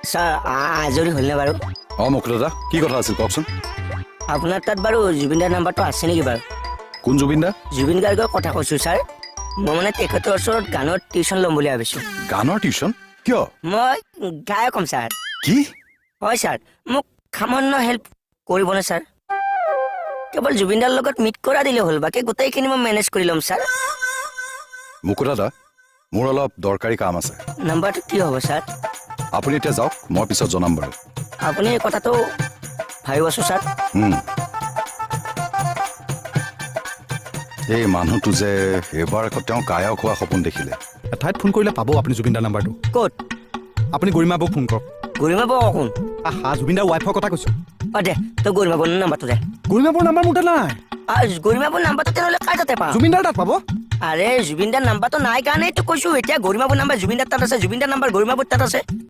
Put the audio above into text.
sir আজৰি হ'ল নে বাৰু মুকুল দাদা কি কথা আছিল কওকচোন আপোনাৰ তাত বাৰু জুবিনদাৰ নাম্বাৰটো আছে নেকি বাৰু কোন জুবিন দা জুবিন গাৰ্গৰ কথা কৈছোঁ ছাৰ মই মানে তেখেতৰ ওচৰত গানৰ টিউশ্যন ল'ম বুলি ভাবিছোঁ গানৰ টিউশ্যন কিয় মই গায়ক হ'ম ছাৰ কি হয় ছাৰ মোক সামান্য হেল্প কৰিবনে ছাৰ কেৱল জুবিনদাৰ লগত মিট কৰা দিলে হ'ল বাকী গোটেইখিনি মই মেনেজ কৰি ল'ম ছাৰ মুকুল দাদা মোৰ অলপ দৰকাৰী কাম আছে নাম্বাৰটো কি হ'ব ছাৰ আপুনি এতিয়া যাওক মই পিছত জনাম বাৰু আপুনি এই কথাটো ভাবিব আছোঁ ছাৰ এই মানুহটো যে এবাৰ আকৌ তেওঁ গায়ক হোৱা সপোন দেখিলে এঠাইত ফোন কৰিলে পাব আপুনি জুবিনদাৰ নাম্বাৰটো ক'ত আপুনি গৰিমা বৌক ফোন কৰক গৰিমা বৌ কোন আহা জুবিনদাৰ ৱাইফৰ কথা কৈছোঁ দে তই গৰিমা বৌৰ নাম্বাৰটো দে গৰিমা বৌৰ নাম্বাৰ মোৰ তাত নাই গৰিমা বৌৰ নাম্বাৰটো তেনেহ'লে কাৰ তাতে পাওঁ জুবিনদাৰ তাত পাব আৰে জুবিনদাৰ নাম্বাৰটো নাই কাৰণেইতো কৈছোঁ এতিয়া গৰিমা বৌৰ নাম্বাৰ জুবিনদাৰ তাত আছে জুবিনদাৰ নাম্বাৰ গৰিমা বৌৰ তাত আছে